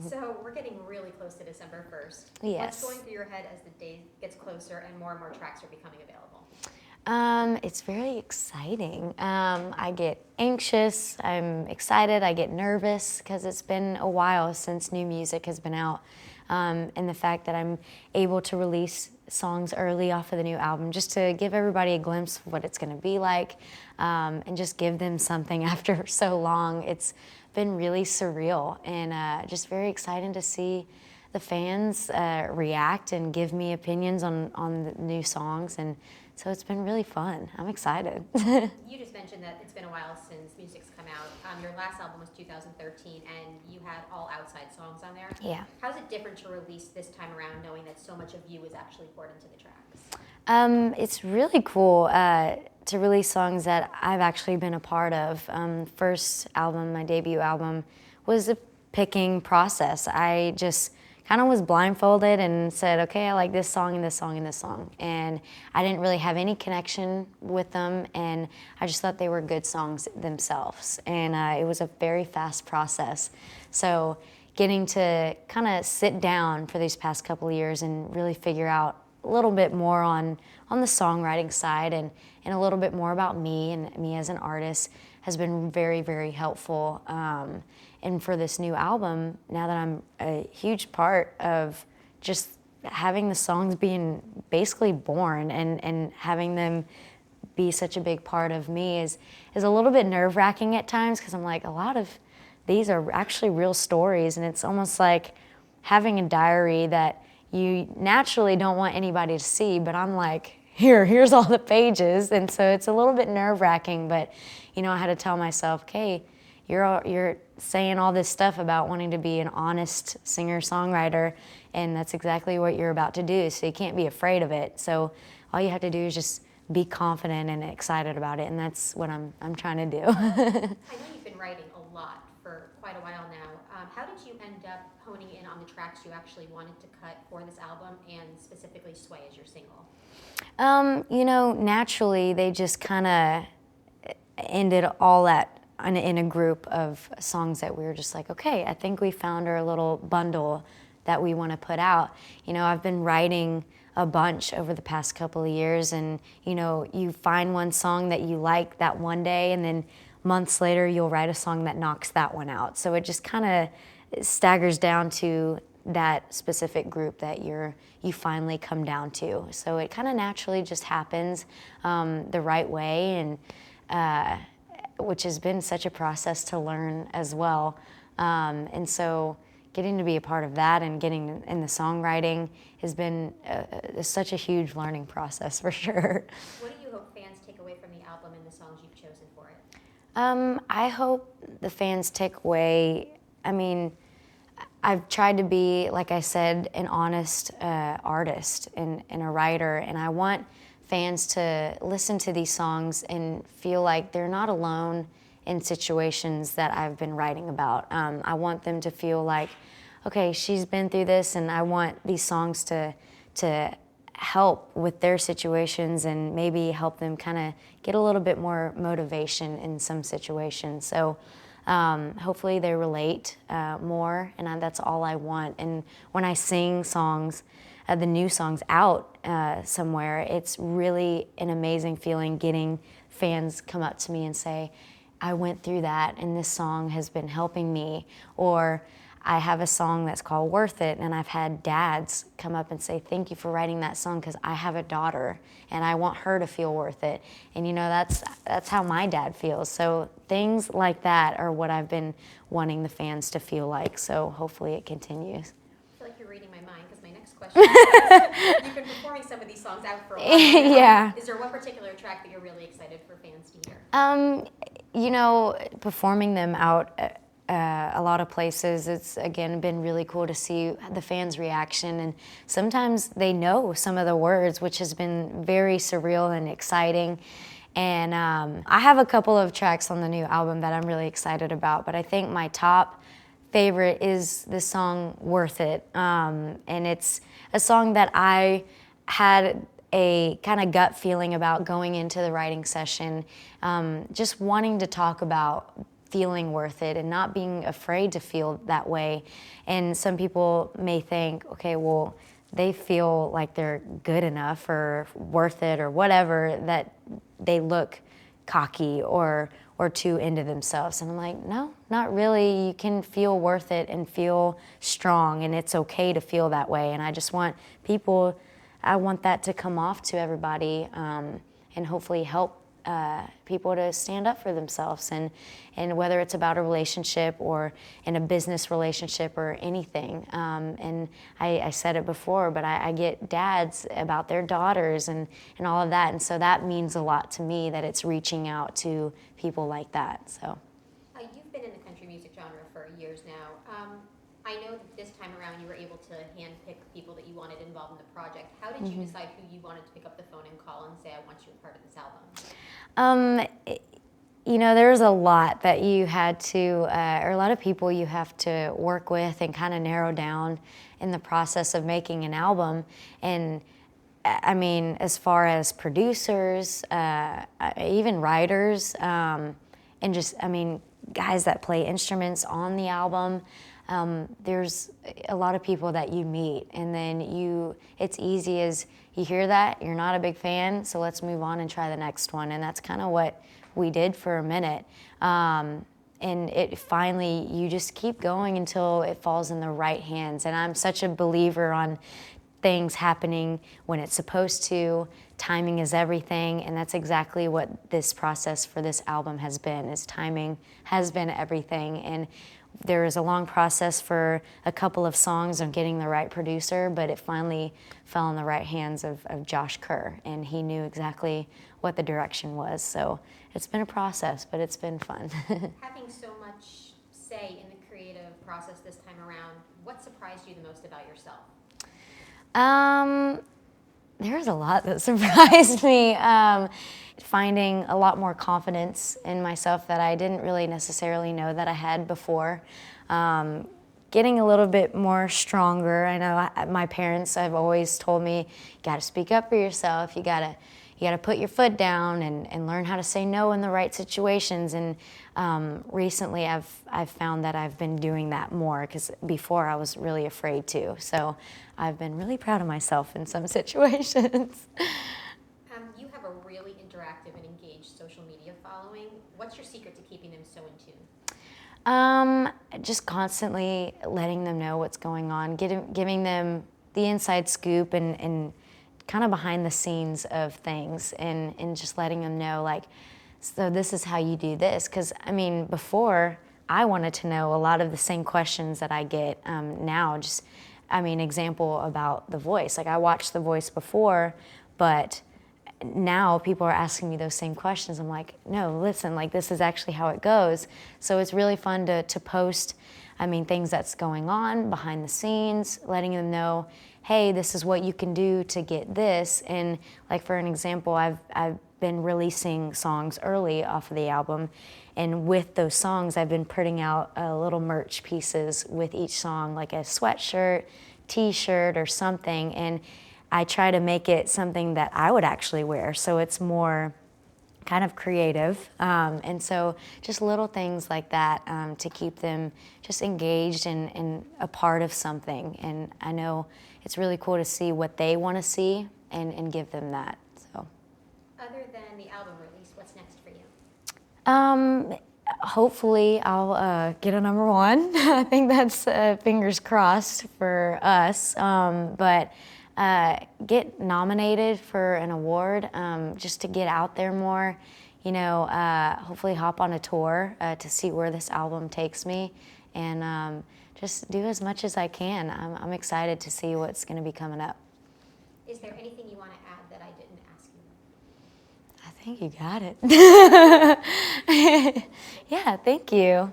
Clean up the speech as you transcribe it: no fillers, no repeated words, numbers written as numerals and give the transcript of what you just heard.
So we're getting really close to December 1st. Yes. What's going through your head as the day gets closer and more tracks are becoming available? It's very exciting. I get anxious, I'm excited, I get nervous because it's been a while since new music has been out. And the fact that I'm able to release songs early off of the new album just to give everybody a glimpse of what it's going to be like, and just give them something after so long. It's been really surreal and just very exciting to see the fans react and give me opinions on the new songs. And so it's been really fun. I'm excited. You just mentioned that it's been a while since music's come out. Your last album was 2013, and you had all outside songs on there. Yeah. How's it different to release this time around, knowing that so much of you is actually poured into the tracks? It's really cool to release songs that I've actually been a part of. First album, my debut album, was a picking process. I just kind of was blindfolded and said, okay, I like this song and this song and this song. And I didn't really have any connection with them, and I just thought they were good songs themselves. And it was a very fast process. So getting to kind of sit down for these past couple of years and really figure out a little bit more on the songwriting side and a little bit more about me and me as an artist has been very, very helpful. And for this new album, now that I'm a huge part of just having the songs being basically born and having them be such a big part of me is a little bit nerve-wracking at times, because I'm like, a lot of these are actually real stories, and it's almost like having a diary that you naturally don't want anybody to see, but I'm like, here's all the pages. And so it's a little bit nerve-wracking, but I had to tell myself, okay, you're saying all this stuff about wanting to be an honest singer-songwriter, and that's exactly what you're about to do, so you can't be afraid of it. So all you have to do is just be confident and excited about it, and that's what I'm trying to do. I know you've been writing a lot for quite a while now. How did you end up honing in on the tracks you actually wanted to cut for this album, and specifically Sway as your single? Naturally, they just kind of ended all in a group of songs that we were just like, okay, I think we found our little bundle that we want to put out. I've been writing a bunch over the past couple of years, and you find one song that you like that one day, and then months later you'll write a song that knocks that one out. So it just kind of staggers down to that specific group that you finally come down to. So it kind of naturally just happens the right way, and which has been such a process to learn as well. And so getting to be a part of that and getting in the songwriting has been such a huge learning process for sure. What do you hope fans take away from the album and the songs you've chosen for it? I hope the fans take away, I've tried to be, like I said, an honest artist and a writer, and I want fans to listen to these songs and feel like they're not alone in situations that I've been writing about. I want them to feel like, okay, she's been through this, and I want these songs to help with their situations and maybe help them kind of get a little bit more motivation in some situations. So hopefully they relate more, and that's all I want. And when I sing songs, the new songs out somewhere, it's really an amazing feeling getting fans come up to me and say, I went through that and this song has been helping me. Or I have a song that's called Worth It, and I've had dads come up and say, thank you for writing that song, because I have a daughter and I want her to feel worth it. And that's how my dad feels. So things like that are what I've been wanting the fans to feel like. So hopefully it continues. I feel like you're reading my mind, because my next question is, you've been performing some of these songs out for a while now. Yeah. Is there one particular track that you're really excited for fans to hear? Performing them out a lot of places, it's again been really cool to see the fans' reaction, and sometimes they know some of the words, which has been very surreal and exciting. And I have a couple of tracks on the new album that I'm really excited about, but I think my top favorite is the song Worth It. And it's a song that I had a kind of gut feeling about going into the writing session, just wanting to talk about feeling worth it and not being afraid to feel that way. And some people may think, okay, well, they feel like they're good enough or worth it or whatever, that they look cocky or too into themselves. And I'm like, no, not really. You can feel worth it and feel strong, and it's okay to feel that way. And I just want people, I want that to come off to everybody, and hopefully help people to stand up for themselves, and whether it's about a relationship or in a business relationship or anything. And I said it before, but I get dads about their daughters and all of that, and so that means a lot to me, that it's reaching out to people like that. So You've been in the country music genre for years now. I know that this time around you were able to handpick people that you wanted involved in the project. How did you decide who you wanted to pick up the phone and call and say, I want you a part of this album? You know, there's a lot that you had to, or a lot of people you have to work with and kind of narrow down in the process of making an album. And I mean, as far as producers, even writers, and just, I mean, guys that play instruments on the album. There's a lot of people that you meet, and then it's easy as you hear that, you're not a big fan, so let's move on and try the next one. And that's kind of what we did for a minute. And it finally, you just keep going until it falls in the right hands. And I'm such a believer on things happening when it's supposed to. Timing is everything, and that's exactly what this process for this album has been, is timing has been everything. And there was a long process for a couple of songs on getting the right producer, but it finally fell in the right hands of Josh Kerr, and he knew exactly what the direction was. So it's been a process, but it's been fun. Having so much say in the creative process this time around, what surprised you the most about yourself? There's a lot that surprised me. Finding a lot more confidence in myself that I didn't really necessarily know that I had before. Getting a little bit more stronger. I know my parents have always told me, you gotta speak up for yourself, you gotta put your foot down and learn how to say no in the right situations. And recently I've found that I've been doing that more, because before I was really afraid to. So I've been really proud of myself in some situations. You have a really interactive and engaged social media following. What's your secret to keeping them so in tune? Just constantly letting them know what's going on, giving them the inside scoop and kind of behind the scenes of things, and just letting them know, like, so this is how you do this. Because, I mean, before, I wanted to know a lot of the same questions that I get now. Just, I mean, example about The Voice. Like, I watched The Voice before, but now people are asking me those same questions. I'm like, no, listen, like, this is actually how it goes. So it's really fun to post, I mean, things that's going on behind the scenes, letting them know, hey, this is what you can do to get this. And like, for an example, I've been releasing songs early off of the album, and with those songs I've been putting out little merch pieces with each song, like a sweatshirt, t-shirt, or something, and I try to make it something that I would actually wear, so it's more kind of creative. And so just little things like that to keep them just engaged and a part of something. And I know it's really cool to see what they want to see and give them that. So, other than the album release, what's next for you? Hopefully I'll get a #1. I think that's fingers crossed for us. But get nominated for an award, just to get out there more, you know, hopefully hop on a tour to see where this album takes me, and just do as much as I can. I'm excited to see what's going to be coming up. Is there anything you want to add that I didn't ask you? I think you got it. Yeah, thank you.